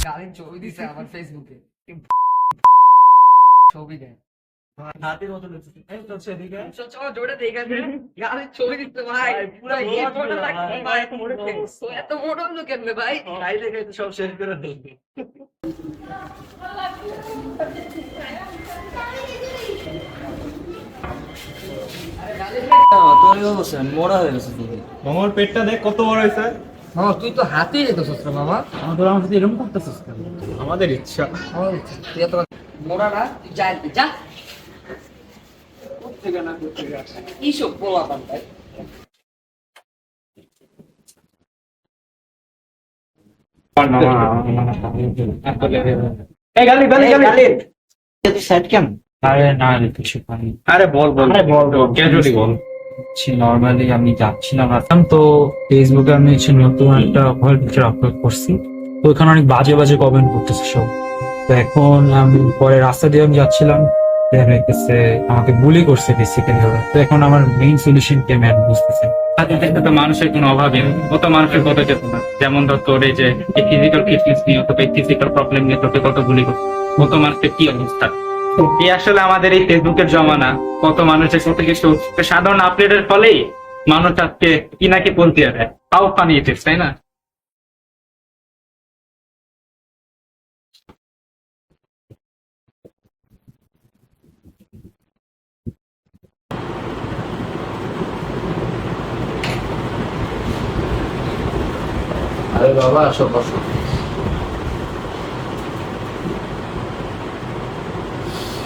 গালির ছবি দিছে আমার ফেসবুকে, ছবি দেয় হাতির মতো লাগছে। এই তো সেদিকে চলো জোরে দেখে গালির ছবি দিচ্ছে ভাই, পুরো এত মোটা লাগছে ভাই, তো এত মোটা হলো কেমনে ভাই? খাই দেখে তো সব শেষ করে দিবি। তোরই অবস্থা মোড়া হয়ে গেছে তুমি। মামার পেটটা দেখ কত বড় হয়েছে। মামা তুই তো হাতেই যেত সস্তা মামা, আমাদের আমার সাথে এরকম করতেছিস কেন? আমাদের ইচ্ছা। তুই এত মোটা না, তুই যা যা কোত্থেকে না কোত্থেকে আসে। এইসব পোলা পান ভাই। এই গালি গালি গালি। তুই সাইড কেন? আরে না রে কিছু পানি। আরে বল বল ক্যাজুয়ালি বল। নর্মালি আমি যাচ্ছিলাম আসলাম তো ফেসবুকে আমি হচ্ছে নতুন একটা পিকচার আপলোড করছি, তো ওখানে অনেক বাজে বাজে কমেন্ট করতেছে সব। তো এখন আমি পরে রাস্তা দিয়ে আমি যাচ্ছিলাম, দেখা যাইতেছে আমাকে বুলি করছে বেসিক্যালি ওরা। তো এখন আমার মেইন সলিউশন কি আমি আর বুঝতেছি না। তাদের দেখতে তো মানুষের কোনো অভাবই নেই, কত মানুষের কত যেত না। যেমন ধর তোর এই যে ফিজিক্যাল ফিটনেস নিয়ে অথবা ফিজিক্যাল প্রবলেম নিয়ে তোকে কত বুলি করছে, কত মানুষের কি অবস্থা। এই আসলে আমাদের এই ফেসবুকের জমানা, কত মানুষের কত কিছু সাধারণ আপডেটের ফলেই মানুষ আজকে কি নাকি বলতে পারে। হাউ ফানি ইট ইজ, তাই না? আরে বাবা আসো বসো।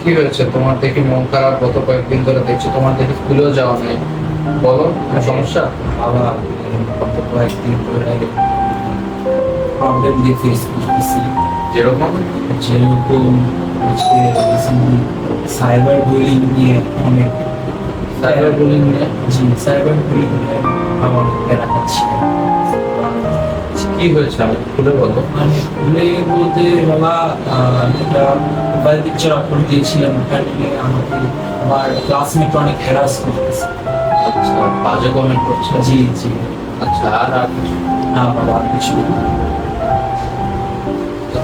কি হয়েছে তোমার? দেখি মন খারাপ, গত কয়েকদিন ধরে দেখছি তোমার দেখি স্কুলেও যাওয়া নেই, বলো কোনো সমস্যা? আবার গত কয়েকদিন ধরে প্রবলেম দিয়ে ফেস করতেছি, যেরকম যেরকম হচ্ছে সাইবার বুলিং নিয়ে অনেক। সাইবার বুলিং নিয়ে জি, সাইবার বুলিং নিয়ে আমার প্যারা খাচ্ছি। কি হয়েছে আমাকে খুলে বলো। মানে ভুলে বলতে বাবা, একটা মোবাইল পিকচার আপলোড দিয়েছিলাম, ওখানে আমাকে আমার ক্লাসমেট অনেক হ্যারাস করতেছে। আচ্ছা, বাজে কমেন্ট করছে। জি জি। আচ্ছা, আর কিছু? না বাবা, আর কিছু না।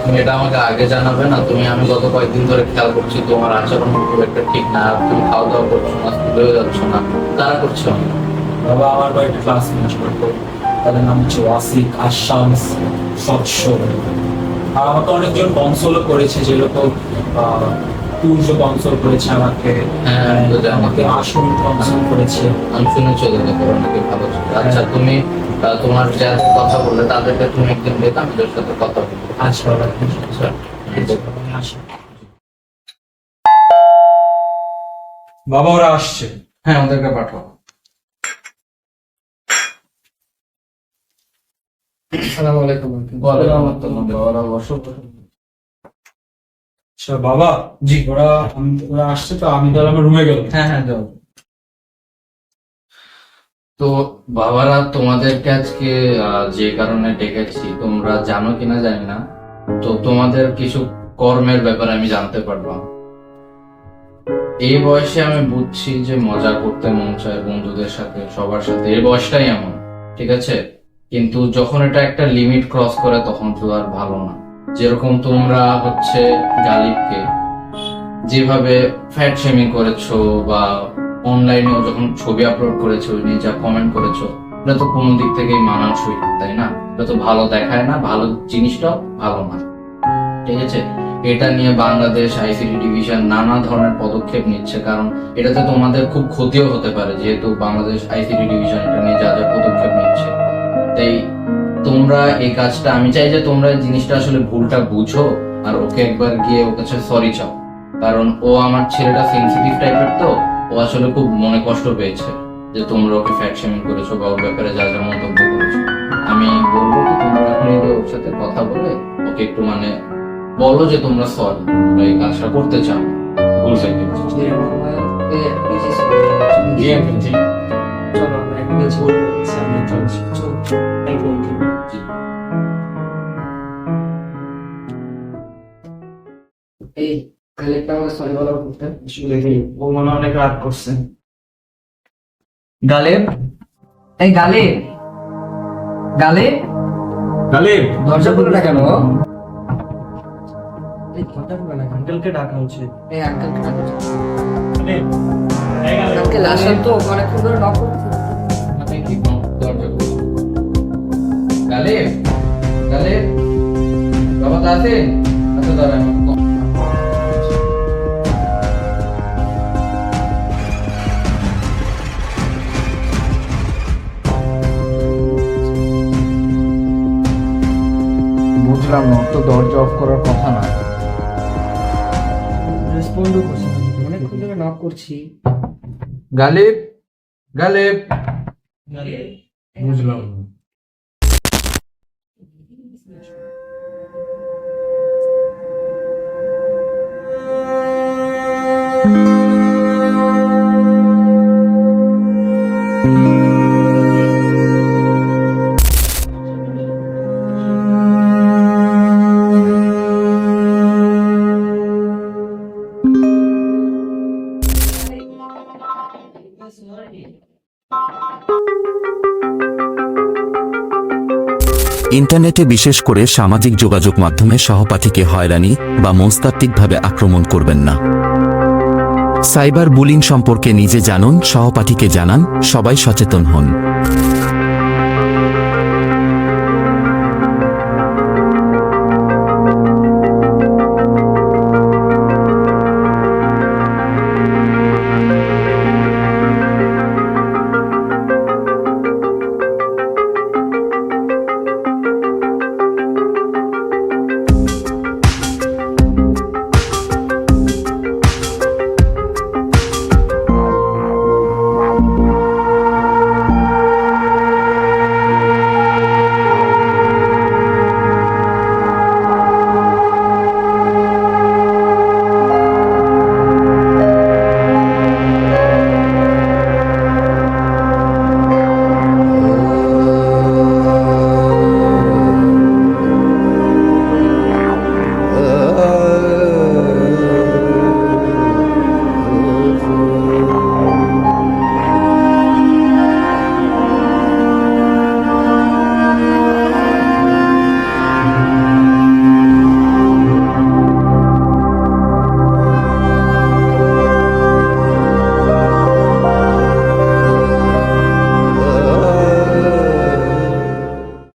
তুমি এটা আমাকে আগে জানাবে না? আমি গত কয়েকদিন ধরে খেয়াল করছি তোমার আচরণ খুব একটা ঠিক না, তুমি খাওয়া দাওয়া করছো না, স্কুলেও যাচ্ছ না, তারা করছো। বাবা, আমার কয়েকটা ক্লাসমেট করতো, তাদের নাম হচ্ছে ওয়াসিক, আশামস, স্বচ্ছ। আর আমাকে অনেকজন কনসোলও করেছে, যেরকম সূর্য কনসোল করেছে আমাকে, হ্যাঁ, তো জানি। আমাকে আশুন কনসোল করেছে। আমি শুনে চলে যেতে অনেকে ভালো ছিল। আচ্ছা, তুমি তোমার যার কথা বললে তাদেরকে তুমি একদিন দেখতাম, ওদের সাথে কথা বলবো। আচ্ছা বাবা, আচ্ছা, ঠিক আছে। আসো। বাবা ওরা আসছে। হ্যাঁ, ওদেরকে পাঠাও। আসসালামু আলাইকুম। ওরা বসো। আচ্ছা বাবা, জি। ওরা আসছে তো আমি তাহলে আমার রুমে গেলাম। হ্যাঁ হ্যাঁ, যাও। তো বাবারা, তোমাদেরকে আজকে যে কারণে ডেকেছি তোমরা জানো কিনা জানি না, তো তোমাদের কিছু কর্মের ব্যাপারে আমি জানতে পারলাম। এই বয়সে আমি বুঝছি যে মজা করতে মন চায় বন্ধুদের সাথে, সবার সাথে, এই বয়সটাই এমন, ঠিক আছে? কিন্তু যখন এটা একটা লিমিট ক্রস করে তখন তো আর ভালো না। যেরকম তোমরা হচ্ছে গালিবকে যেভাবে ফ্যাট শেমিং করেছো, বা অনলাইনেও যখন ছবি আপলোড করেছো ওই নিয়ে যা কমেন্ট করেছো, এটা তো কোনো দিক থেকেই মানানসই না, তাই না? এটা তো ভালো দেখায় না, ভালো জিনিসটাও ভালো না, ঠিক আছে? এটা নিয়ে বাংলাদেশ আইসিটি ডিভিশন নানা ধরনের পদক্ষেপ নিচ্ছে, কারণ এটাতে তোমাদের খুব ক্ষতিও হতে পারে, যেহেতু বাংলাদেশ আইসিটি ডিভিশন এটা নিয়ে যা যা পদক্ষেপ নিচ্ছে। তাই তোমরা এই কাজটা, আমি চাই যে তোমরা জিনিসটা আসলে ভুলটা বুঝো আর ওকে একবার গিয়ে ওর কাছে সরি চাও, কারণ ও আমার ছেলেটা সেনসিটিভ টাইপের, তো ও আসলে খুব মনে কষ্ট পেয়েছে যে তোমরা ওকে ফ্যাট শেমিং করেছো বা ওর ব্যাপারে যা যা মন্তব্য করেছো। আমি বলবো কি তোমরা এখন ওর সাথে কথা বলে ওকে একটু বলো যে তোমরা সরি, তোমরা এই কাজটা করতে চাও না, ভুল হয়ে গেছে। চলো আমরা একটা কাজ করছি, আমরা চলছি। Thank you. এই কালেক্টটা আমাকে সরি বলার করতে ও মনে হয় অনেক রাগ করছে। গালেব, এই গালেব, গালেব, গালিব দরজা খুলে না কেন? আঙ্কেলকে ডাকা হচ্ছে। এই আঙ্কেলকে ডাকো। মানে, আঙ্কেল আসেন তো, অনেকক্ষণ ধরে নক করছি। মানে কি দরজা খুলো। গালিব, গালিব, বাবা আছেন? আচ্ছা দাঁড়ান। বুঝলাম না, তো দরজা অফ করার কথা না। রেসপন্ডও করছি না, অনেকক্ষণ ধরে নক করছি। গালিব, গালিব, বুঝলাম না। ইন্টারনেটে বিশেষ করে সামাজিক যোগাযোগ মাধ্যমে সহপাঠীকে হয়রানি বা মনস্তাত্ত্বিকভাবে আক্রমণ করবেন না। সাইবার বুলিং সম্পর্কে নিজে জানুন, সহপাঠীকে জানান, সবাই সচেতন হন।